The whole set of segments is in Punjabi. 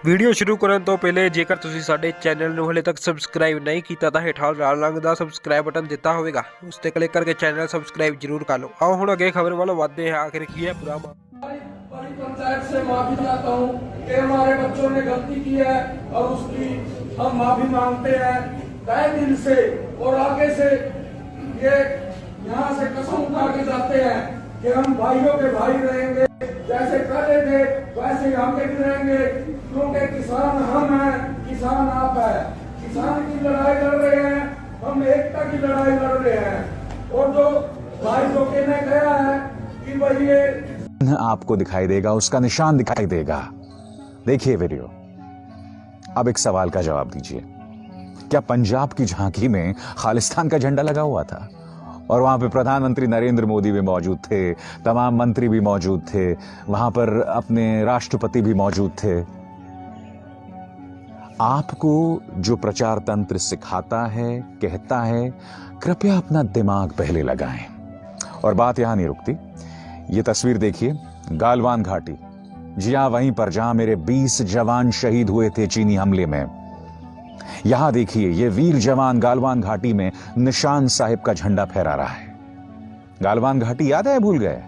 ਵੀਡੀਓ ਸ਼ੁਰੂ ਕਰਨ ਤੋਂ ਪਹਿਲੇ ਜੇਕਰ ਤੁਸੀਂ ਸਾਡੇ ਚੈਨਲ ਨੂੰ ਹਲੇ ਤੱਕ ਸਬਸਕ੍ਰਾਈਬ ਨਹੀਂ ਕੀਤਾ ਤਾਂ ਹੇਠਾਂ ਲਾਲ ਰੰਗ ਦਾ ਸਬਸਕ੍ਰਾਈਬ ਬਟਨ ਦਿੱਤਾ ਹੋਵੇਗਾ, ਉਸ ਤੇ ਕਲਿੱਕ ਕਰਕੇ ਚੈਨਲ ਸਬਸਕ੍ਰਾइब जरूर कर लो। आओ ਹੁਣ ਅੱਗੇ खबर वालों बढ़ते हैं। आखिर की है पूरा बड़ी पंचायत से माफी चाहता हूँ कि हमारे बच्चों ने गलती की है और उसकी हम माफी मांगते हैं तहे दिल से। और आगे से ये यहाँ से कसम उठा के जाते हैं कि हम भाइयों के भाई रहेंगे, जैसे पहले थे वैसे हम भी रहेंगे, क्योंकि किसान हम हैं, किसान आप है। किसान की लड़ाई लड़ रहे हैं, हम एकता की लड़ाई लड़ रहे हैं। और जो भाई जोके ने कहा है कि भाई ये आपको दिखाई देगा, उसका निशान दिखाई देगा। देखिए वीडियो, अब एक सवाल का जवाब दीजिए। क्या पंजाब की झांकी में खालिस्तान का झंडा लगा हुआ था और वहां पे प्रधानमंत्री नरेंद्र मोदी भी मौजूद थे, तमाम मंत्री भी मौजूद थे, वहां पर अपने राष्ट्रपति भी मौजूद थे? आपको जो प्रचार तंत्र सिखाता है, कहता है, कृपया अपना दिमाग पहले लगाएं। और बात यहां नहीं रुकती। ये तस्वीर देखिए, गालवान घाटी, जी हां, वहीं पर जहां मेरे 20 जवान शहीद हुए थे चीनी हमले में। यहां देखिए, ये वीर जवान गालवान घाटी में निशान साहिब का झंडा फहरा रहा है। गालवान घाटी याद है, भूल गए?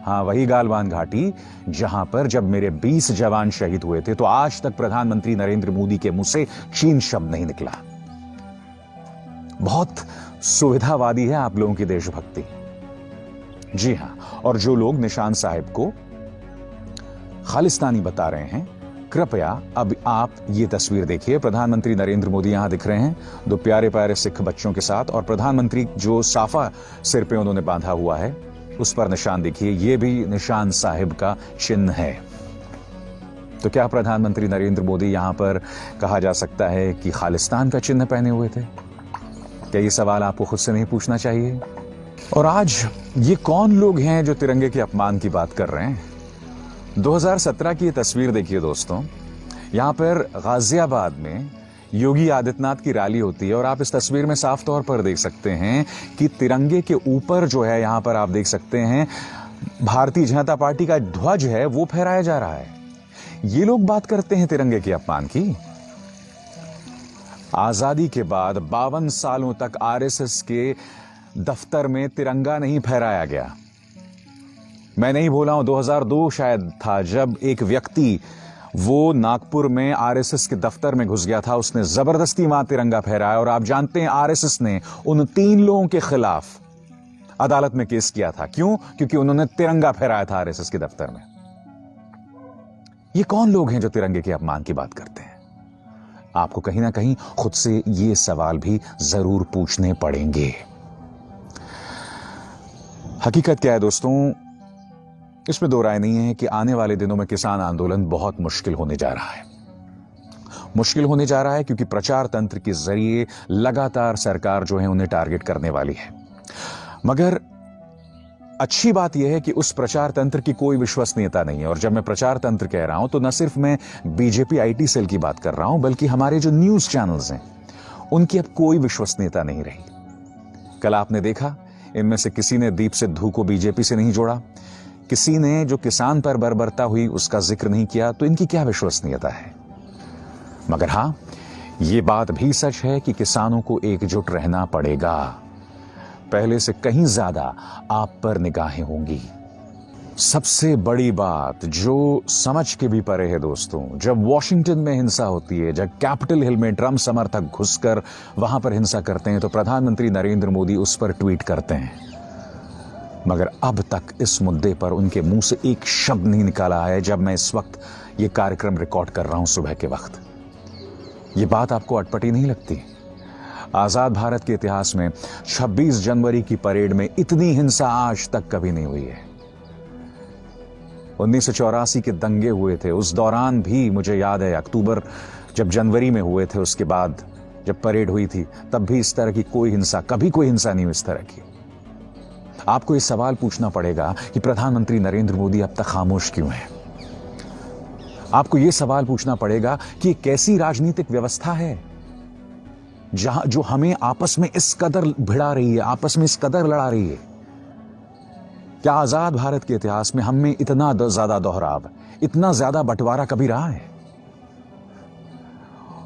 हाँ, वही गालवान घाटी जहां पर जब मेरे 20 जवान शहीद हुए थे तो आज तक प्रधानमंत्री नरेंद्र मोदी के मुंह से चीन शब्द नहीं निकला। बहुत सुविधावादी है आप लोगों की देशभक्ति। जी हां, और जो लोग निशान साहिब को खालिस्तानी बता रहे हैं, कृपया अब आप ये तस्वीर देखिए। प्रधानमंत्री नरेंद्र मोदी यहां दिख रहे हैं, दो प्यारे प्यारे सिख बच्चों के साथ, और प्रधानमंत्री जो साफा सिर पे उन्होंने बांधा हुआ है उस पर निशान देखिए, ये भी निशान साहिब का चिन्ह है। तो क्या प्रधानमंत्री नरेंद्र मोदी यहां पर कहा जा सकता है कि खालिस्तान का चिन्ह पहने हुए थे? क्या ये सवाल आपको खुद से नहीं पूछना चाहिए? और आज ये कौन लोग हैं जो तिरंगे के अपमान की बात कर रहे हैं? 2017 की ये तस्वीर देखिए दोस्तों, यहां पर गाजियाबाद में योगी आदित्यनाथ की रैली होती है और आप इस तस्वीर में साफ तौर पर देख सकते हैं कि तिरंगे के ऊपर जो है, यहां पर आप देख सकते हैं, भारतीय जनता पार्टी का ध्वज है वो फहराया जा रहा है। ये लोग बात करते हैं तिरंगे के अपमान की। आजादी के बाद 52 सालों तक आरएसएस के दफ्तर में तिरंगा नहीं फहराया गया। मैं नहीं बोला हूं, 2002 शायद था जब एक व्यक्ति वो नागपुर में आरएसएस के दफ्तर में घुस गया था, उसने जबरदस्ती वहां तिरंगा फहराया और आप जानते हैं आरएसएस ने उन 3 लोगों के खिलाफ अदालत में केस किया था। क्यों? क्योंकि उन्होंने तिरंगा फहराया था आरएसएस के दफ्तर में। ये कौन लोग हैं जो तिरंगे के अपमान की बात करते हैं? आपको कहीं ना कहीं खुद से ये सवाल भी जरूर पूछने पड़ेंगे। हकीकत क्या है दोस्तों, इसमें दो राय नहीं है कि आने वाले दिनों में किसान आंदोलन बहुत मुश्किल होने जा रहा है। मुश्किल होने जा रहा है क्योंकि प्रचार तंत्र के जरिए लगातार सरकार जो है उन्हें टारगेट करने वाली है। मगर अच्छी बात यह है कि उस प्रचार तंत्र की कोई विश्वसनीयता नहीं है। और जब मैं प्रचार तंत्र कह रहा हूं तो न सिर्फ मैं बीजेपी आईटी सेल की बात कर रहा हूं, बल्कि हमारे जो न्यूज चैनल्स हैं उनकी अब कोई विश्वसनीयता नहीं रही। कल आपने देखा, इनमें से किसी ने दीप सिद्धू को बीजेपी से नहीं जोड़ा, किसी ने जो किसान पर बर्बरता हुई उसका जिक्र नहीं किया, तो इनकी क्या विश्वसनीयता है? मगर हां, यह बात भी सच है कि किसानों को एकजुट रहना पड़ेगा। पहले से कहीं ज्यादा आप पर निगाहें होंगी। सबसे बड़ी बात जो समझ के भी परे है दोस्तों, जब वॉशिंगटन में हिंसा होती है, जब कैपिटल हिल में ट्रंप समर्थक घुसकर वहां पर हिंसा करते हैं तो प्रधानमंत्री नरेंद्र मोदी उस पर ट्वीट करते हैं। मगर अब तक इस मुद्दे पर उनके मुंह से एक शब्द नहीं निकाला है जब मैं इस वक्त ये कार्यक्रम रिकॉर्ड कर रहा हूं सुबह के वक्त। ये बात आपको अटपटी नहीं लगती? आजाद भारत के इतिहास में 26 जनवरी की परेड में इतनी हिंसा आज तक कभी नहीं हुई है। 1984 के दंगे हुए थे, उस दौरान भी मुझे याद है, अक्टूबर जब जनवरी में हुए थे, उसके बाद जब परेड हुई थी तब भी इस तरह की कोई हिंसा, कभी कोई हिंसा नहीं हुई इस तरह की। आपको यह सवाल पूछना पड़ेगा कि प्रधानमंत्री नरेंद्र मोदी अब तक खामोश क्यों है? आपको यह सवाल पूछना पड़ेगा कि यह कैसी राजनीतिक व्यवस्था है जहां जो हमें आपस में इस कदर भिड़ा रही है, आपस में इस कदर लड़ा रही है। क्या आजाद भारत के इतिहास में हम में इतना ज्यादा दोहराव, इतना ज्यादा बंटवारा कभी रहा है?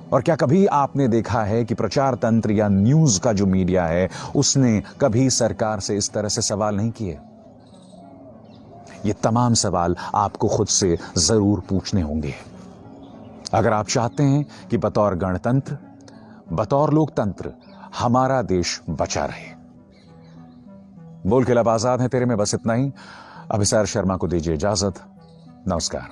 और क्या कभी आपने देखा है कि प्रचार तंत्र या न्यूज का जो मीडिया है उसने कभी सरकार से इस तरह से सवाल नहीं किए? ये तमाम सवाल आपको खुद से जरूर पूछने होंगे अगर आप चाहते हैं कि बतौर गणतंत्र, बतौर लोकतंत्र हमारा देश बचा रहे। बोल के लब आजाद है तेरे में बस इतना ही। अभिसार शर्मा को दीजिए इजाजत। नमस्कार।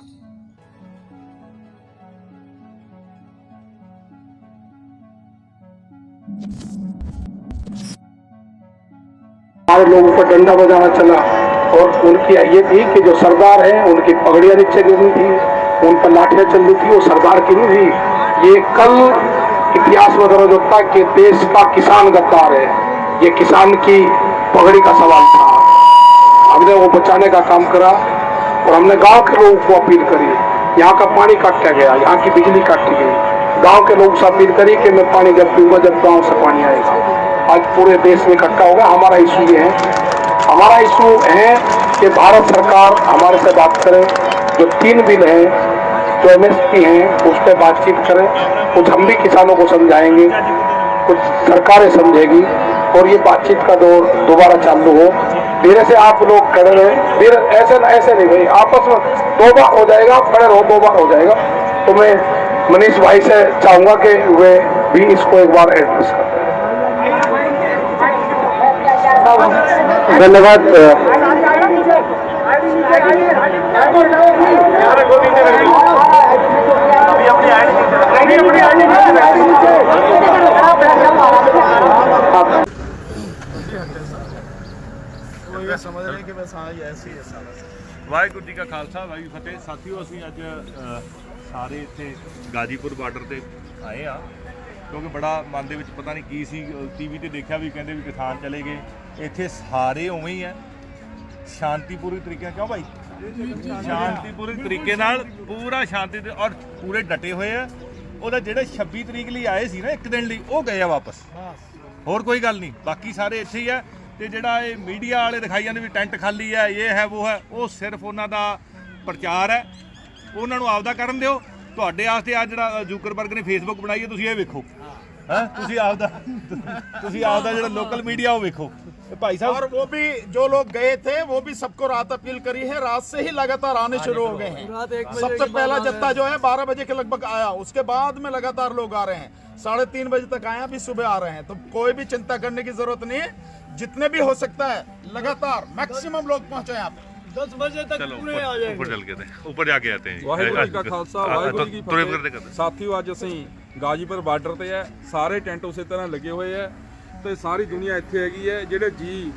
हमारे लोगों पर डंडा बजाना चला और उनकी ये थी कि जो सरदार हैं उनकी पगड़ियां नीचे गिरी थी, उन पर लाठियां चल रही थी, वो सरदार की नहीं थी। ये कल इतिहास में दर्ज होता कि देश का किसान गद्दार है, ये किसान की पगड़ी का सवाल था। हमने वो बचाने का काम करा और हमने गांव के लोगों को अपील करी। यहाँ का पानी काटा गया, यहाँ की बिजली काटी गई, गांव के लोगों से अपील करी कि मैं पानी जब पीऊंगा जब गाँव से पानी आएगा। आज पूरे देश में इकट्ठा होगा। हमारा इशू ये है, हमारा इशू है कि भारत सरकार हमारे से बात करे। जो 3 बिल हैं, जो MSP हैं, उस पर बातचीत करें। कुछ हम भी किसानों को समझाएंगे, कुछ सरकारें समझेगी और ये बातचीत का दौर दोबारा चालू हो। धीरे से आप लोग खड़े रहे, धीरे ऐसे नहीं भाई, आपस में 2 बार हो जाएगा, खड़े रहो 2 बार हो जाएगा। तो मैं मनीष भाई से चाहूंगा कि वे भी इसको एक बार एड्रेस करें। धन्यवाद। ਵਾਹਿਗੁਰੂ ਜੀ ਕਾ ਖਾਲਸਾ ਵਾਹਿਗੁਰੂ ਫਤਿਹ। ਸਾਥੀਓ, ਅਸੀਂ ਅੱਜ ਸਾਰੇ ਇੱਥੇ ਗਾਜੀਪੁਰ ਬਾਰਡਰ ਤੇ ਆਏ ਆ ਕਿਉਂਕਿ ਬੜਾ ਮਨ ਦੇ ਵਿੱਚ ਪਤਾ ਨਹੀਂ ਕੀ ਸੀ। ਟੀਵੀ ਤੇ ਦੇਖਿਆ ਵੀ ਕਹਿੰਦੇ ਵੀ ਕਿਸਾਨ ਚਲੇ ਗਏ, ਇੱਥੇ ਸਾਰੇ ਉਵੇਂ ਹੀ ਆ, ਸ਼ਾਂਤੀਪੂਰਨ ਤਰੀਕੇ ਨਾਲ। ਕਿਉਂ ਭਾਈ? ਸ਼ਾਂਤੀਪੂਰਨ ਤਰੀਕੇ ਨਾਲ, ਪੂਰਾ ਸ਼ਾਂਤੀ ਤੇ ਔਰ ਪੂਰੇ ਡਟੇ ਹੋਏ ਆ। ਉਹਦਾ ਜਿਹੜੇ 26 ਤਰੀਕ ਲਈ ਆਏ ਸੀ ਨਾ, 1 ਦਿਨ ਲਈ, ਉਹ ਗਏ ਆ ਵਾਪਸ, ਹੋਰ ਕੋਈ ਗੱਲ ਨਹੀਂ। ਬਾਕੀ ਸਾਰੇ ਇੱਥੇ ਹੀ ਆ। ਤੇ ਜਿਹੜਾ ਇਹ ਮੀਡੀਆ ਵਾਲੇ ਦਿਖਾਈ ਜਾਂਦੇ ਵੀ ਟੈਂਟ ਖਾਲੀ ਹੈ, ਇਹ ਹੈ ਉਹ ਹੈ, ਉਹ ਸਿਰਫ ਉਹਨਾਂ ਦਾ ਪ੍ਰਚਾਰ ਹੈ। ਉਹਨਾਂ ਨੂੰ ਆਪਦਾ ਕਰਨ ਦਿਓ। ਤੁਹਾਡੇ ਵਾਸਤੇ ਆ ਜਿਹੜਾ ਜ਼ੁਕਰਬਰਗ ਨੇ ਫੇਸਬੁੱਕ ਬਣਾਈ ਹੈ, ਤੁਸੀਂ ਇਹ ਵੇਖੋ। ਤੁਸੀਂ ਆਪਦਾ ਜਿਹੜਾ ਲੋਕਲ मीडिया वो देखो भाई साहब। और वो भी जो लोग गए थे वो भी सबको रात अपील करी है, रात से ही लगातार आने शुरू हो गए हैं। सबसे पहला जत्था जो है 12 बजे के लगभग आया, उसके बाद में लगातार लोग आ रहे हैं। 3:30 बजे तक आए, अभी सुबह आ रहे हैं। तो कोई भी चिंता करने की जरूरत नहीं है, जितने भी हो सकता है लगातार मैक्सिमम लोग पहुंचे यहाँ पे। 10 बजे तक पूरे आ जाएंगे। ऊपर चल के ऊपर जाके आते हैं। ਵਾਹਿਗੁਰੂ ਜੀ ਕਾ ਖਾਲਸਾ ਵਾਹਿਗੁਰੂ ਜੀ ਕੀ ਫਤਿਹ। ਸਾਥੀਓ, ਅੱਜ ਅਸੀਂ ਗਾਜੀਪੁਰ ਬਾਰਡਰ ਤੇ ਹੈ। ਸਾਰੇ ਟੈਂਟ ਉਸੇ ਤਰ੍ਹਾਂ ਲੱਗੇ ਹੋਏ ਹੈ ਤੇ ਸਾਰੀ ਦੁਨੀਆ ਇੱਥੇ ਹੈਗੀ ਹੈ। ਜਿਹੜੇ ਜੀ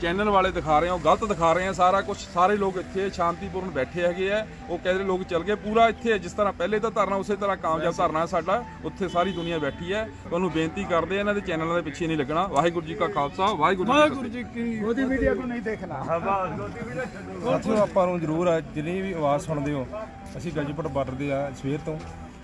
ਚੈਨਲ ਵਾਲੇ ਦਿਖਾ ਰਹੇ ਆ ਉਹ ਗਲਤ ਦਿਖਾ ਰਹੇ ਆ ਸਾਰਾ ਕੁਝ। ਸਾਰੇ ਲੋਕ ਇੱਥੇ ਸ਼ਾਂਤੀਪੂਰਨ ਬੈਠੇ ਹੈਗੇ ਆ। ਉਹ ਕਹਿੰਦੇ ਲੋਕ ਚੱਲ ਗਏ। ਪੂਰਾ ਇੱਥੇ ਜਿਸ ਤਰ੍ਹਾਂ ਪਹਿਲੇ ਤਾਂ ਧਰਨਾ ਉਸੇ ਤਰ੍ਹਾਂ ਕਾਮਯਾਬ ਧਰਨਾ ਸਾਡਾ, ਉੱਥੇ ਸਾਰੀ ਦੁਨੀਆ ਬੈਠੀ ਹੈ। ਤੁਹਾਨੂੰ ਬੇਨਤੀ ਕਰਦੇ ਆ ਇਹਨਾਂ ਦੇ ਚੈਨਲਾਂ ਦੇ ਪਿੱਛੇ ਨਹੀਂ ਲੱਗਣਾ। ਵਾਹਿਗੁਰੂ ਜੀ ਕਾ ਖਾਲਸਾ ਵਾਹਿਗੁਰੂ ਜੀ ਕੀ मोदी मीडिया को नहीं देखना। ਸਾਥੀਓ, ਆਪਾਂ ਨੂੰ ਜ਼ਰੂਰ ਜਿੰਨੀ ਵੀ ਆਵਾਜ਼ ਸੁਣਦੇ ਹੋ, ਅਸੀਂ ਗਾਜੀਪੁਰ ਬਾਰਡਰ ਦੇ ਆ ਸਵੇਰ ਤੋਂ,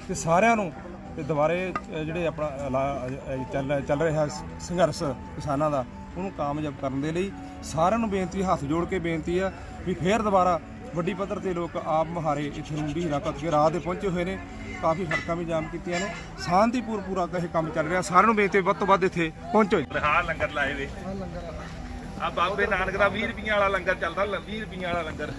ਤੇ ਸਾਰਿਆਂ ਨੂੰ ਤੇ ਦੁਬਾਰੇ ਜਿਹੜੇ ਆਪਣਾ ਚੱਲ ਰਿਹਾ ਸੰਘਰਸ਼ ਕਿਸਾਨਾਂ ਦਾ, ਉਹਨੂੰ ਕਾਮਯਾਬ ਕਰਨ ਦੇ ਲਈ ਸਾਰਿਆਂ ਨੂੰ ਬੇਨਤੀ, ਹੱਥ ਜੋੜ ਕੇ ਬੇਨਤੀ ਆ ਵੀ ਫੇਰ ਦੁਬਾਰਾ ਵੱਡੀ ਪੱਧਰ ਤੇ ਲੋਕ ਆਪ ਮੁਹਾਰੇ ਇੱਥੇ ਨੂੰ ਵੀ ਹਰਾਕਤ ਕੇ ਰਾਹ ਦੇ ਪਹੁੰਚੇ ਹੋਏ ਨੇ। ਕਾਫੀ ਸੜਕਾਂ ਵੀ ਜਾਮ ਕੀਤੀਆਂ ਨੇ। ਸ਼ਾਂਤੀਪੂਰ ਪੂਰਾ ਇਹ ਕੰਮ ਚੱਲ ਰਿਹਾ। ਸਾਰਿਆਂ ਨੂੰ ਬੇਨਤੀ ਵੱਧ ਤੋਂ ਵੱਧ ਇੱਥੇ ਪਹੁੰਚੋ। ਹਾਂ, ਲੰਗਰ ਲਾਏ ਵੇ ਆ ਬਾਬੇ ਨਾਨਕ ਦਾ 20 ਰੁਪਈਆਂ ਵਾਲਾ ਲੰਗਰ ਚੱਲਦਾ, 20 ਰੁਪਈਆਂ ਵਾਲਾ ਲੰਗਰ।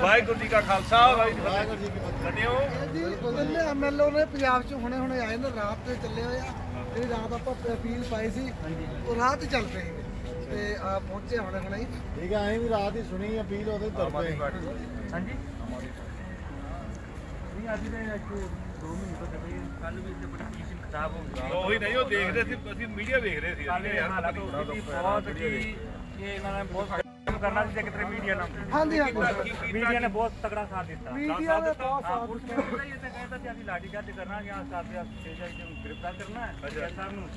ਵਾਹਿਗੁਰੂ ਜੀ ਕਾ ਖਾਲਸਾ ਵਾਹਿਗੁਰੂ ਜੀ ਕੀ ਫਤਿਹ। ਐਮਐਲਏ ਨੇ ਪੰਜਾਬ ਚ ਹੁਣੇ ਆਏ ਨੇ, ਰਾਤ ਤੇ ਚੱਲੇ ਹੋਏ ਆ। ਜਿਹੜੀ ਰਾਤ ਆਪਾਂ ਅਪੀਲ ਪਾਈ ਸੀ ਉਹ ਰਾਤ ਚੱਲ ਪਈ ਤੇ ਆ ਪਹੁੰਚੇ ਹੁਣੇ ਹੀ। ठीक है, भी रात ही सुनी अपील ਉਹਦੇ ਤਰਫੇ। ਹਾਂਜੀ, ਨਹੀਂ ਅੱਜ ਦੇ 2 ਮਹੀਨੇ ਤੋਂ ਕੱਲ ਵੀ ਇੱਥੇ ਬੜੀ ਪੋਜੀਸ਼ਨ ਖਰਾਬ ਹੋ ਗਈ। ਉਹੀ ਨਹੀਂ, ਉਹ ਦੇਖਦੇ ਸੀ, ਅਸੀਂ ਮੀਡੀਆ ਵੇਖ ਰਹੇ ਸੀ। ਯਾਰ ਬਹੁਤ ਕੀ ਇਹ ਇਹਨਾਂ ਨੇ ਬਹੁਤ ਕਰਨਾ ਸੀ ਕਿਤੇ ਮੀਡੀਆ ਨਾਲ। ਹਾਂਜੀ ਹਾਂਜੀ ਮੀਡੀਆ ਨੇ ਬਹੁਤ ਤਕੜਾ ਸਾਥ ਦਿੱਤਾ। ਮੀਡੀਆ ਦੇ ਬਹੁਤ ਸਾਥ ਪੁਲਿਸ ਨੇ ਇਹ ਤਾਂ ਕਹਿੰਦਾ ਸੀ ਅਸੀਂ ਲਾਠੀਚਾਰਜ ਕਰਨਾ ਜਾਂ ਸਾਡੇ ਸਟੇਜ ਨੂੰ ਗ੍ਰਿਫਤਾਰ ਕਰਨਾ ਹੈ ਸਾਹਿਬ ਨੂੰ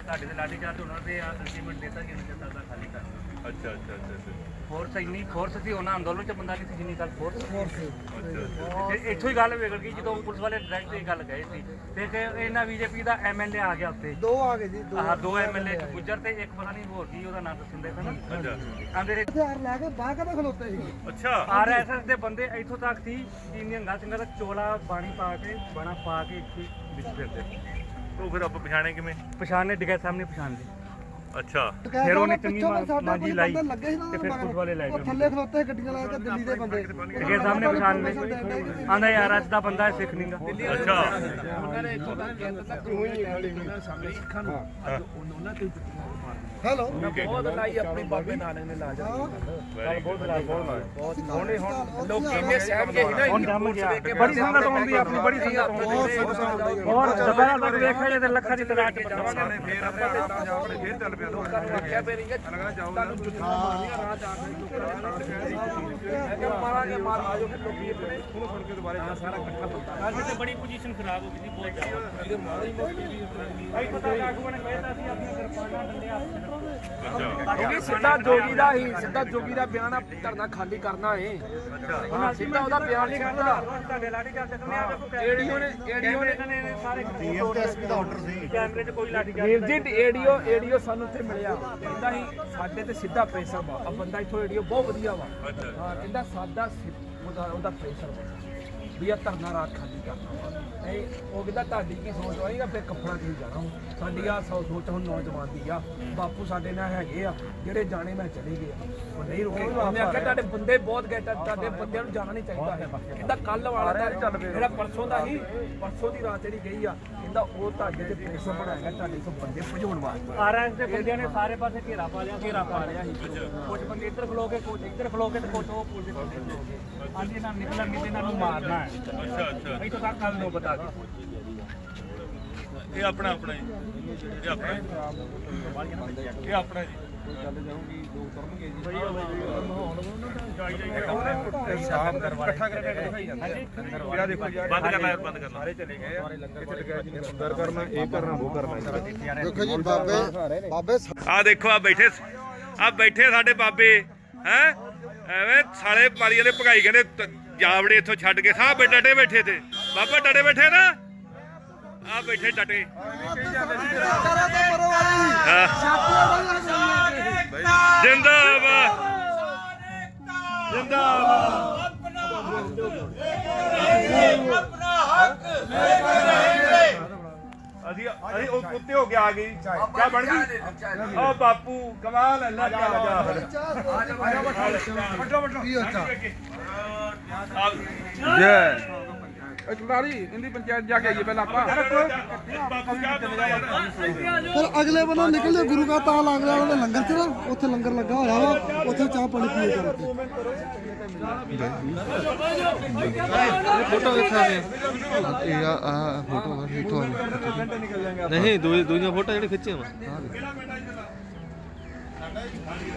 ਸਾਡੇ ਤੇ ਲਾਠੀਚਾਰਜ ਹੋਣਾ ਤੇ ਅਰਗੂਮੈਂਟ ਦਿੱਤਾ ਕਿ ਇਹਨਾਂ ਦਾ ਖਾਲੀ ਕਰਨਾ। ਅੱਛਾ ਅੱਛਾ ਅੱਛਾ ਫੋਰਸ ਇੰਨੀ ਫੋਰਸ ਸੀ ਉਹਨਾਂ ਅੰਦੋਲਨ ਚ ਬੰਦਾ ਨਹੀਂ ਸੀ ਜਿੰਨੀ ਗੱਲ ਫੋਰਸ ਤੇ ਇੱਥੋਂ ਹੀ ਗੱਲ ਵਿਗੜ ਗਈ ਜਦੋਂ ਪੁਲਿਸ ਵਾਲੇ ਡਾਇਰੈਕਟ ਇਹ ਗੱਲ ਕਹੇ ਸੀ ਤੇ ਕਿ ਇਹਨਾਂ ਬੀਜੇਪੀ ਦਾ ਐਮਐਲਏ ਆ ਗਿਆ ਉੱਤੇ। ਦੋ ਆ ਗਏ ਜੀ ਦੋ ਐਮਐਲਏ ਗੁੱਜਰ ਤੇ ਇੱਕ ਪਤਾ ਨਹੀਂ ਹੋਰ ਕੀ ਉਹਦਾ ਨਾਮ ਦੱਸਦੇ ਸਨ। ਆਂਦੇ ਹਥਿਆਰ ਲੈ ਕੇ ਬਾਹਰ ਕਦੇ ਖਲੋਤੇ ਸੀ। ਅੱਛਾ ਆਰਐਸਐਸ ਦੇ ਬੰਦੇ ਇੱਥੋਂ ਤੱਕ ਸੀ ਕਿ ਨਿਹੰਗਾ ਸਿੰਘਾਂ ਦਾ ਚੋਲਾ ਬਾਣੀ ਪਾ ਕੇ ਬਾਣਾ ਪਾ ਕੇ ਇੱਥੇ ਵਿੱਚ ਫਿਰਦੇ। ਉਹ ਫਿਰ ਆਪਾਂ ਪਛਾਣੇ ਕਿਵੇਂ? ਪਛਾਣੇ ਡਿਗੇ ਸਾਹਮਣੇ ਪਛਾਣ ਲਈ। ਅੱਛਾ ਫਿਰ ਉਹਨੇ ਚੰਗੀ ਸਾਡਾ ਮਾਂਜੀ ਲਾਈ ਲੱਗੇ ਸੀ ਨਾ ਤੇ ਫਿਰ ਪੁਲਿਸ ਵਾਲੇ ਲੈ ਉਹ ਗਏ। ਥੱਲੇ ਖਲੋਤੇ ਗੱਡੀਆਂ ਲਾ ਕੇ ਦਿੱਲੀ ਦੇ ਬੰਦੇ ਡਿਗੇ ਸਾਹਮਣੇ ਪਛਾਣ ਲਈ ਆਂਦਾ ਯਾਰ ਅੱਜ ਦਾ ਬੰਦਾ ਸਿੱਖ ਨਹੀਂਗਾ। ਅੱਛਾ ਉਹਨਾਂ ਨੇ ਇੱਥੋਂ ਤੱਕ ਕਹਿ ਦਿੱਤਾ ਕਿ ਉਹੀ ਸਾਹਮਣੇ ਸਿੱਖਾਂ ਨੂੰ ਅੱਜ ਉਹਨਾਂ ਤੇ ਹੈਲੋ ਬਹੁਤ ਲਾਈ ਆਪਣੀ ਬਾਬੇ ਨਾਨਕ ਨੇ ਲਾ ਜਾ ਬਹੁਤ ਹੁਣੇ ਹੁਣ ਲੋਕੀ ਇੰਨੇ ਸਹਿਮ ਗਏ ਸੀ ਨਾ ਹੁਣ ਜੰਮ ਗਿਆ। ਬੜੀ ਸੰਗਤ ਆਉਂਦੀ ਆਪਣੀ ਬੜੀ ਸੰਗਤ ਆਉਂਦੀ ਹੋਰ ਦੁਬਾਰਾ ਤੱਕ ਵੇਖਿਆ ਜੇ ਤੇ ਲੱਖਾਂ ਦੀ ਤਦਾਦ ਚ ਜਾਵਾਂਗੇ ਫੇਰ ਆਪਾਂ ਜਾ ਕੇ ਫੇਰ ਚੱਲ ਪਿਆ ਲੋਕਾਂ ਨੂੰ ਆਖਿਆ ਪੈ ਰਹੀ ਹੈ ਤੁਹਾਨੂੰ ਜੁੱਤੀਆਂ ਮਾਰਨੀਆਂ ਰਾਹ ਜਾ ਕੇ ਮਾਰਾਂਗੇ ਮਾਰ ਆਜੋ ਫਿਰ ਲੋਕੀ ਆਪਣੇ ਉਹਨੂੰ ਸੁਣ ਕੇ ਦੁਬਾਰੇ ਸਾਰਾ ਇਕੱਠਾ ਹੁੰਦਾ ਅੱਜ ਤੇ ਬੜੀ ਪੋਜੀਸ਼ਨ ਖਰਾਬ ਹੋ ਗਈ ਸੀ ਬਹੁਤ ਜ਼ਿਆਦਾ। ਇਹਦੇ ਮਾਰੀ ਮੋਟੀ ਭਾਈ ਪਤਾ ਆਗੂਆਂ ਨੇ ਕਹਿਤਾ ਸੀ ਆਪਣੀਆਂ ਕਿਰਪਾਨਾਂ ਡੰਡੇ ਹੱਥ ਕਿਉਂਕਿ ਸਿੱਧਾ ਜੋਗੀ ਦਾ ਹੀ ਸਿੱਧਾ ਜੋਗੀ ਦਾ ਬਿਆਨ ਆ ਧਰਨਾ ਖਾਲੀ ਕਰਨਾ ਏ। ਹਾਂ ਸਿੱਧਾ ਉਹਦਾ ਬਿਆਨ ਨਹੀਂ ਕਰਦਾ। ਤੁਹਾਡੇ ਲਾਠੀ ਚਾਰਜ ਕਰਨੇ ਆ ਦੇਖੋ ਏਡੀਓ ਨੇ ਸਾਰੇ ਡੀਐਮਐਸਪੀ ਦਾ ਆਰਡਰ ਸੀ ਕੈਮਰੇ 'ਚ ਕੋਈ ਲਾਠੀ ਚਾਰਜ ਵੀਰ ਜੀ ਏਡੀਓ ਸਾਨੂੰ ਇੱਥੇ ਮਿਲਿਆ ਕਹਿੰਦਾ ਸੀ ਸਾਡੇ ਤੇ ਸਿੱਧਾ ਪ੍ਰੈਸ਼ਰ ਵਾ ਆ ਬੰਦਾ ਇੱਥੋਂ ਏਡੀਓ ਬਹੁਤ ਵਧੀਆ ਵਾ ਹਾਂ ਕਹਿੰਦਾ ਸਾਡਾ ਉਹਦਾ ਪ੍ਰੈਸ਼ਰ ਵਾ ਵੀ ਆ ਧਰਨਾ ਰਾਤ ਖਾਲੀ ਕਰਨਾ ਵਾ ਨਹੀਂ ਉਹ ਕਹਿੰਦਾ ਤੁਹਾਡੀ ਕੀ ਸੋਚ ਹੋਏਗਾ ਫਿਰ ਕੱਪੜਾ ਕੀ ਜਾਣਾ ਸਾਡੀ ਆ ਸੋਚ ਹੁਣ ਨੌਜਵਾਨ ਦੀ ਆ ਬਾਪੂ ਸਾਡੇ ਨਾਲ ਹੈਗੇ ਆ ਜਿਹੜੇ ਜਾਣੇ ਮੈਂ ਚਲੇ ਗਏ ਉਹ ਨਹੀਂ ਰੁਕੇ ਉਹਨੇ ਆਖਿਆ ਤੁਹਾਡੇ ਬੰਦੇ ਬਹੁਤ ਗਏ ਤੁਹਾਡੇ ਬੰਦਿਆਂ ਨੂੰ ਜਾਣਾ ਨਹੀਂ ਚਾਹੀਦਾ ਹੈ ਕਹਿੰਦਾ ਕੱਲ ਵਾਲਾ ਤਾਂ ਜਿਹੜਾ ਪਰਸੋਂ ਦਾ ਹੀ ਪਰਸੋਂ ਦੀ ਰਾਤ ਜਿਹੜੀ ਗਈ ਆ ਕਹਿੰਦਾ ਉਹ ਤੁਹਾਡੇ ਤੇ ਪ੍ਰੈਸ਼ਰ ਬਣਾਏਗਾ ਤੁਹਾਡੇ ਤੋਂ ਬੰਦੇ ਭਜਾਉਣ ਵਾਸਤੇ। ਆਰਐਸ ਦੇ ਬੰਦਿਆਂ ਨੇ ਸਾਰੇ ਪਾਸੇ ਘੇਰਾ ਪਾ ਲਿਆ ਸੀ ਕੁਝ ਬੰਦੇ ਇੱਧਰ ਖਲੋ ਕੇ ਕੁਝ ਇੱਧਰ ਖਲੋ ਕੇ ਤੇ ਕੁਝ ਉਹ ਪੁਲਿਸ ਦੇ ਬੰਦੇ ਖਲੋ ਕੇ ਅੱਜ ਇਹਨਾਂ ਨਿਕਲਣ ਨਹੀਂ ਤੇ ਇਹਨਾਂ ਨੂੰ ਮਾਰਨਾ ਹੈ। ਅੱਛਾ ਅੱਛਾ ਇੱਥੋਂ ਤੱਕ ਕੱਲ ਨੂੰ ਬਤਾ ਦਿਓ। ਇਹ ਆਪਣਾ ਆਪਣਾ ਜੀ ਇਹ ਆਪਣਾ ਇਹ ਆਪਣਾ ਜੀ ਚੱਲ ਜਾਊਗੀ ਲੋਕ ਤੁਰਨਗੇ ਜੀ ਸਾਫ ਕਰਵਾ ਇਕੱਠਾ ਕਰਕੇ ਦਿਖਾਈ ਜਾਂਦਾ ਜਿਹੜਾ ਦੇਖੋ ਯਾਰ ਬੰਦ ਕਰਨਾ ਯਾਰ ਬੰਦ ਕਰਨਾ। ਸਾਰੇ ਚਲੇ ਗਏ ਆ ਇੱਥੇ ਲਗਾਇਆ ਜੀ ਸੁੰਦਰ ਕਰਨਾ ਇਹ ਕਰਨਾ ਉਹ ਕਰਨਾ। ਦੇਖੋ ਜੀ ਬਾਬੇ ਆ ਦੇਖੋ ਆ ਬੈਠੇ ਸਾਡੇ ਬਾਬੇ ਹੈ ਐਵੇਂ ਸਾਲੇ ਮਾਰੀ ਵਾਲੇ ਭਗਾਈ ਕਹਿੰਦੇ ਜਾਵੜੇ ਇੱਥੋਂ ਛੱਡ ਕੇ ਸਾਹ ਡਟੇ ਬੈਠੇ ਤੇ ਬਾਬਾ ਡਟੇ ਬੈਠੇ ਨਾ ਆ ਬੈਠੇ ਡਟੇ ਜਿੰਦਾਬਾਦ ਜਿੰਦਾਬਾਦ ਅਸੀਂ ਉਹ ਕੁੱਤੇ ਹੋ ਕੇ ਆ ਗਈ ਕਿਆ ਬਣ ਗਈ ਓ ਬਾਪੂ ਕਮਾਲ ਅੱਲਾ ਜਾ ਜੈ ਇਕਲਾਰੀ ਇੰਦੀ ਪੰਚਾਇਤ ਜਾ ਕੇ ਆਈਏ ਪਹਿਲਾਂ ਆਪਾਂ ਫਿਰ ਅਗਲੇ ਬੰਨੇ ਨਿਕਲਦੇ ਗੁਰੂ ਘਰ ਤਾਂ ਲੰਗਰ ਵਾਲਾ ਦਾ ਲੰਗਰ ਚ ਨਾ ਉੱਥੇ ਲੰਗਰ ਲੱਗਾ ਹੋਇਆ ਵਾ ਉੱਥੇ ਚਾਹ ਪਾਣੀ ਪੀਏ ਕਰਕੇ ਫੋਟੋ ਦੇਖਾ ਇਹ ਆ ਫੋਟੋ ਹੀਟੋ ਨਹੀਂ ਦੂਜੀਆਂ ਫੋਟੋ ਜਿਹੜੀ ਖਿੱਚੀਆਂ ਵਾ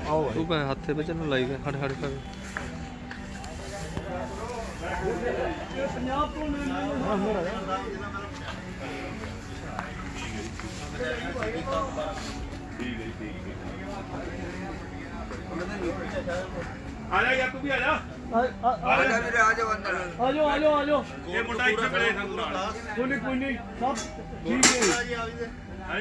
ਆਓ ਤੂੰ ਪੈ ਹੱਥੇ ਵਿੱਚ ਨੂੰ ਲਾਈ ਖੜ ਖੜ ਕਰ ਆ ਜਾ ਯਾਰ ਤੂੰ ਵੀ ਆ ਜਾ ਆ ਜਾ ਵੀਰੇ ਆ ਜਾ ਅੰਦਰ ਆ ਜਾਓ ਇਹ ਮੁੰਡਾ ਇੱਥੇ ਮਿਲੇ ਸਾਨੂੰ ਨਾਲ ਕੋਈ ਨਹੀਂ ਸਭ ਠੀਕ ਹੈ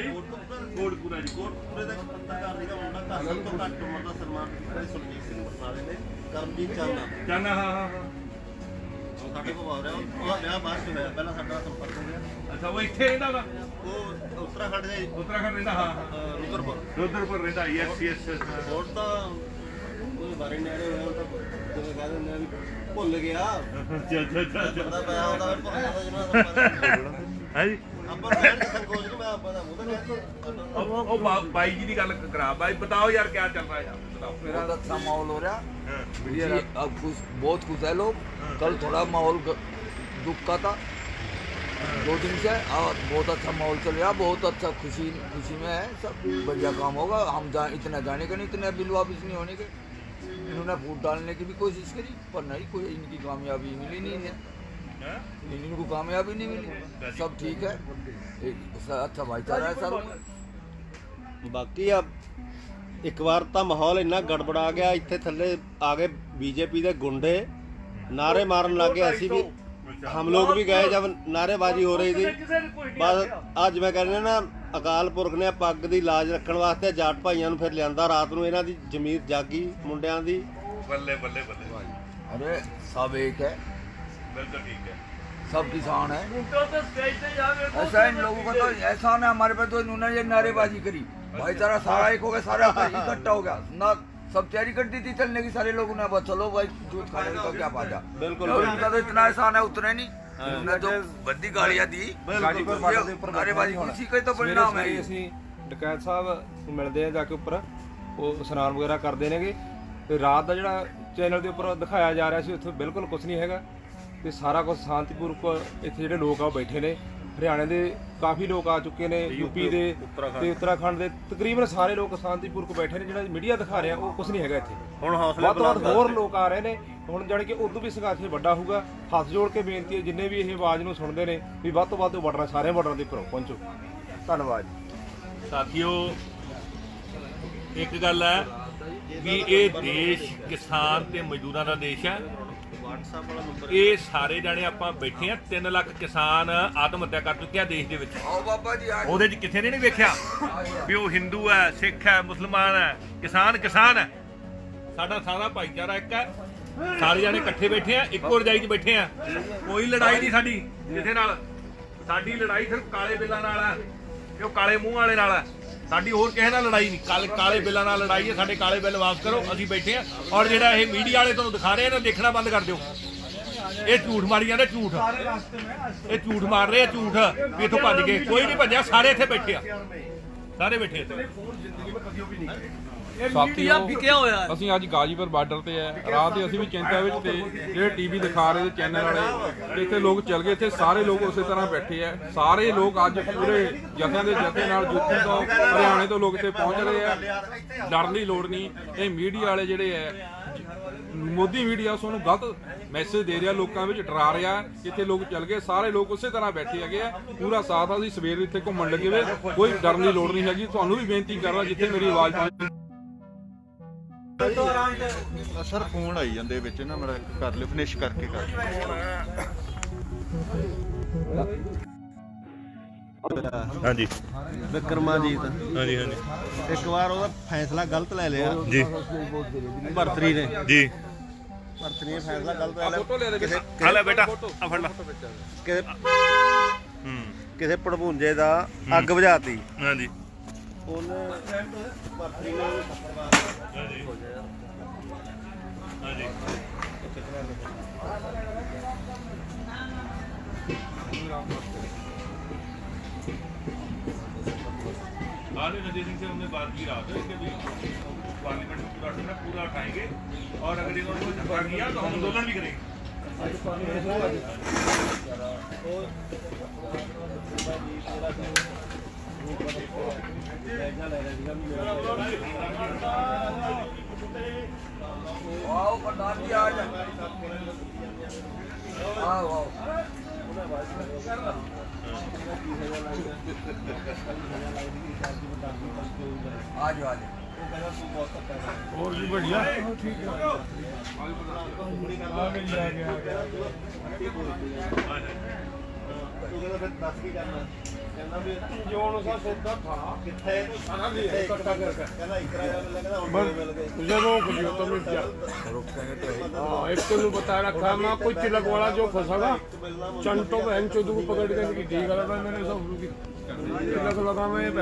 ਕੋਟਪੂਰਾ ਜੀ ਕੋਟਪੂਰੇ ਦਾ ਪੱਤਰਕਾਰ ਸੀਗਾ ਮੁੰਡਾ ਸਭ ਤੋਂ ਘੱਟ ਉਮਰ ਦਾ ਸਨਮਾਨ ਕੀਤਾ ਸੁਰਜੀਤ ਸਿੰਘ ਬਰਸਾਲੇ ਨੇ ਕਰਮਜੀਤ ਚਾਨਾ ਹਾਂ ਉਹ ਸਾਡੇ ਕੋਲ ਆ ਰਿਹਾ ਉਹਦਾ ਵਿਆਹ ਬਾਅਦ ਚ ਹੋਇਆ ਪਹਿਲਾਂ ਸਾਡਾ ਸੰਪਰਕ ਹੋ ਗਿਆ। ਅੱਛਾ ਉਹ ਇੱਥੇ ਰਹਿੰਦਾ ਵਾ ਉਹ ਉੱਤਰਾਖੰਡ ਰਹਿੰਦਾ ਹਾਂ ਰੁਦਰਪੁਰ ਰਹਿੰਦਾ ਯੈਸ ਹੋਰ ਤਾਂ ਉਹ ਬਾਰੇ ਨੇੜੇ ਹੋਇਆ ਤਾਂ ਜਿਵੇਂ ਕਹਿ ਦਿੰਦੇ ਆ ਵੀ ਭੁੱਲ ਗਿਆ ਅੱਛਾ ਉਹਦਾ ਪਿਆ ਉਹਦਾ ਭੁੱਲ ਜਾਂਦਾ ਜਿਹਨਾਂ ਹੈ ਜੀ ਆਪਾਂ ਕਹਿਣ ਦੇ ਸੰਕੋਚ ਨੂੰ ਮੈਂ ਆਪਾਂ ਦਾ ਮੂੰਹ ਤਾਂ ਉਹ ਬਾਈ ਜੀ ਦੀ ਗੱਲ ਕਰਾ ਬਾਈ ਬਤਾਓ ਯਾਰ ਕੀ ਚੱਲ ਰਿਹਾ ਹੈ बताओ। मेरा अच्छा माहौल हो रहा है अब खुश बहुत खुश है लोग। कल थोड़ा माहौल दुख का था 2 दिन से और बहुत अच्छा माहौल चल रहा बहुत अच्छा खुशी में है सब बढ़िया काम होगा। हम इतना जाने के नहीं इतने बिल वापिस नहीं होने के इन्होंने वोट डालने की भी कोशिश करी पर नहीं, कोई इनकी कामयाबी मिली नहीं इन्हें, इनको कामयाबी नहीं मिली। सब ठीक है, एक अच्छा भाईचारा है सर। बाकी अब एक बार तो माहौल इन्ना गड़बड़ा गया, इतने थले आ गए बीजेपी के गुंडे, नारे मारन लग गए। असी भी, हम लोग भी गए जब नारेबाजी हो रही थी। बस अज मैं कहना ना, अकाल पुरख ने पग की लाज रखने वास्ते जाट भाइयों फिर लिया रात को, इन्हों की जमीर जागी मुंडिया की। बल्ले बल्ले बल्ले, अरे सब एक है, बिल्कुल ठीक है, सब किसान है। ऐसा इन लोगों का तो एहसान है हमारे पे, तो इन्होंने ये नारेबाजी करी, भाईचारा सारा एक हो गया, सारा इकट्ठा हो गया ना, सब तैयारी कर दी थी चलने की सारे लोगों ने। बस चलो भाई, जूत खाने का क्या फायदा। बिल्कुल, इनका तो इतना एहसान है, उतरे नहीं। उन्होंने जो बंदी गालियां दी, गाजीपुर बार्डर ਦੇ ਉੱਪਰ नारेबाजी इसी का तो परिणाम है। ਅਸੀਂ ਡਕੈਤ ਸਾਹਿਬ ਮਿਲਦੇ ਆ ਜਾ ਕੇ ਉੱਪਰ, ਉਹ ਇਸ਼ਨਾਨ ਵਗੈਰਾ ਕਰਦੇ ਨੇਗੇ, ਤੇ ਰਾਤ ਦਾ ਜਿਹੜਾ ਚੈਨਲ ਦੇ ਉੱਪਰ ਦਿਖਾਇਆ ਜਾ ਰਿਹਾ ਸੀ ਉੱਥੇ ਬਿਲਕੁਲ ਕੁਝ ਨਹੀਂ ਹੈਗਾ, ਤੇ ਸਾਰਾ ਕੁਝ ਸ਼ਾਂਤੀਪੂਰਵਕ ਇੱਥੇ ਜਿਹੜੇ ਲੋਕ ਆ ਉਹ ਬੈਠੇ ਨੇ। ਹਰਿਆਣੇ ਦੇ ਕਾਫੀ ਲੋਕ ਆ ਚੁੱਕੇ ਨੇ, ਯੂਪੀ ਦੇ ਤੇ ਉੱਤਰਾਖੰਡ ਦੇ ਤਕਰੀਬਨ ਸਾਰੇ ਲੋਕ ਸ਼ਾਂਤੀਪੂਰਵਕ ਬੈਠੇ ਨੇ। ਜਿਹੜਾ ਮੀਡੀਆ ਦਿਖਾ ਰਿਹਾ ਉਹ ਕੁਝ ਨਹੀਂ ਹੈਗਾ ਇੱਥੇ। ਹੁਣ ਹੌਸਲਾ ਬਹੁਤ ਹੋਰ ਲੋਕ ਆ ਰਹੇ ਨੇ ਹੁਣ, ਜਾਣੀ ਕਿ ਉਦੋਂ ਵੀ ਸੰਘਰਸ਼ ਵੱਡਾ ਹੋਊਗਾ। ਹੱਥ ਜੋੜ ਕੇ ਬੇਨਤੀ ਹੈ, ਜਿੰਨੇ ਵੀ ਇਹ ਆਵਾਜ਼ ਨੂੰ ਸੁਣਦੇ ਨੇ, ਵੀ ਵੱਧ ਤੋਂ ਵੱਧ ਬਾਰਡਰਾਂ, ਸਾਰੇ ਬਾਰਡਰਾਂ ਦੇ ਉੱਪਰ ਪਹੁੰਚੋ। ਧੰਨਵਾਦ ਸਾਥੀਓ। ਇੱਕ ਗੱਲ ਹੈ ਵੀ ਇਹ ਦੇਸ਼ ਕਿਸਾਨ ਤੇ ਮਜ਼ਦੂਰਾਂ ਦਾ ਦੇਸ਼ ਹੈ। ਇਹ ਸਾਰੇ ਜਾਣੇ ਆਪਾਂ ਬੈਠੇ ਆ, 3 ਲੱਖ ਕਿਸਾਨ ਆਤਮ ਹੱਤਿਆ ਕਰ ਚੁੱਕੇ ਆ ਦੇਸ਼ ਦੇ ਵਿੱਚ। ਉਹਦੇ 'ਚ ਕਿਸੇ ਨੇ ਨਹੀਂ ਵੇਖਿਆ ਵੀ ਉਹ ਹਿੰਦੂ ਹੈ, ਸਿੱਖ ਹੈ, ਮੁਸਲਮਾਨ ਹੈ, ਕਿਸਾਨ ਕਿਸਾਨ ਹੈ। ਸਾਡਾ ਸਾਰਾ ਭਾਈਚਾਰਾ ਇੱਕ ਹੈ, ਸਾਰੇ ਜਾਣੇ ਇਕੱਠੇ ਬੈਠੇ ਆ, ਇੱਕੋ ਰਜਾਈ 'ਚ ਬੈਠੇ ਆ। ਕੋਈ ਲੜਾਈ ਨਹੀਂ ਸਾਡੀ ਕਿਸੇ ਨਾਲ, ਸਾਡੀ ਲੜਾਈ ਸਿਰਫ ਕਾਲੇ ਬਿੱਲਾਂ ਨਾਲ ਹੈ, ਤੇ ਉਹ ਕਾਲੇ ਮੂੰਹ ਵਾਲੇ ਨਾਲ ਹੈ। ਸਾਡੀ ਹੋਰ ਕਿਸੇ ਨਾਲ ਲੜਾਈ ਨਹੀਂ, ਕਾਲੇ ਬਿੱਲਾਂ ਨਾਲ ਲੜਾਈ ਹੈ। ਸਾਡੇ ਕਾਲੇ ਬਿੱਲ ਵਾਪਸ ਕਰੋ, ਅਸੀਂ ਬੈਠੇ ਆ। ਔਰ ਜਿਹੜਾ ਇਹ ਮੀਡੀਆ ਵਾਲੇ ਤੁਹਾਨੂੰ ਦਿਖਾ ਰਹੇ ਨੇ, ਦੇਖਣਾ ਬੰਦ ਕਰ ਦਿਓ। ਇਹ ਝੂਠ ਮਾਰੀ ਜਾਂਦੇ, ਝੂਠ, ਇਹ ਝੂਠ ਮਾਰ ਰਹੇ ਆ, ਝੂਠ ਵੀ ਇੱਥੋਂ ਭੱਜ ਗਏ। ਕੋਈ ਨਹੀਂ ਭੱਜਿਆ, ਸਾਰੇ ਇੱਥੇ ਬੈਠੇ ਆ, ਸਾਰੇ ਬੈਠੇ ਇੱਥੇ। ਸਾਥੀਓ, ਅਸੀਂ ਅੱਜ ਗਾਜੀਪੁਰ ਬਾਰਡਰ ਤੇ ਆ, ਰਾਤ ਦੇ ਅਸੀਂ ਵੀ ਚਿੰਤਾ ਵਿੱਚ, ਤੇ ਜਿਹੜੇ ਟੀਵੀ ਦਿਖਾ ਰਹੇ ਚੈਨਲ ਵਾਲੇ, ਇੱਥੇ ਲੋਕ ਚੱਲ ਗਏ, ਇੱਥੇ ਸਾਰੇ ਲੋਕ ਉਸੇ ਤਰ੍ਹਾਂ ਬੈਠੇ ਆ। ਸਾਰੇ ਲੋਕ ਅੱਜ ਪੂਰੇ ਜਥਿਆਂ ਦੇ ਜਥੇ ਨਾਲ ਯੂਪੀ ਤੋਂ, ਹਰਿਆਣੇ ਤੋਂ ਲੋਕ ਇੱਥੇ ਪਹੁੰਚ ਰਹੇ ਆ। ਡਰਨ ਦੀ ਲੋੜ ਨਹੀਂ। ਇਹ ਮੀਡੀਆ ਵਾਲੇ ਜਿਹੜੇ ਆ, ਮੋਦੀ ਮੀਡੀਆ ਉਸ ਨੂੰ ਗਲਤ ਮੈਸੇਜ ਦੇ ਰਿਹਾ, ਲੋਕਾਂ ਵਿੱਚ ਡਰਾ ਰਿਹਾ। ਇੱਥੇ ਲੋਕ ਚੱਲ ਗਏ, ਸਾਰੇ ਲੋਕ ਉਸੇ ਤਰ੍ਹਾਂ ਬੈਠੇ ਹੈਗੇ ਆ, ਪੂਰਾ ਸਾਥ ਆ। ਅਸੀਂ ਸਵੇਰ ਇੱਥੇ ਘੁੰਮਣ ਲੱਗੇ ਵੇ, ਕੋਈ ਡਰਨ ਦੀ ਲੋੜ ਨਹੀਂ ਹੈਗੀ। ਤੁਹਾਨੂੰ ਵੀ ਬੇਨਤੀ ਕਰਦਾ, ਜਿੱਥੇ ਮੇਰੀ ਆਵਾਜ਼ ਪਹੁੰਚੇ। ਸਰ ਫੋਨ ਆਈ ਜਾਂਦੇ ਵਿੱਚ ਨਾ, ਮੇਰਾ ਕਰ ਲਿਓ, ਫਿਨਿਸ਼ ਕਰਕੇ ਕਰ। ਹਾਂਜੀ ਵਿਕਰਮਾਜੀਤ, ਹਾਂਜੀ ਹਾਂਜੀ, ਇੱਕ ਵਾਰ ਉਹਦਾ ਫੈਸਲਾ ਗਲਤ ਲੈ ਲਿਆ ਜੀ ਭਰਤਰੀ ਨੇ, ਜੀ ਭਰਤਰੀ ਨੇ ਫੈਸਲਾ ਗਲਤ ਲੈ ਲਿਆ। ਆ ਲੈ ਬੇਟਾ, ਆ ਫੜ ਲੈ। ਕਿਸੇ ਪੜਭੁੰਜੇ ਦਾ ਅੱਗ ਬੁਝਾਤੀ, ਹਾਂਜੀ, ਉਹਨੇ ਭਰਤਰੀ ਨੇ ਹਾਂਜੀ। राजेश सिंह से हमने बात की रात है कि पार्लियामेंट में पूरा उठाएंगे, और अगर इन्होंने झगड़ा किया तो हम आंदोलन भी करेंगे। आज आज और भी बढ़िया, ठीक है। एक तो बता रखा मैं, कोई चिलक वाला जो फंसा चंटो बहन चौधरी को पकड़ के ठीक है, मैंने सब चिलक लगा मैं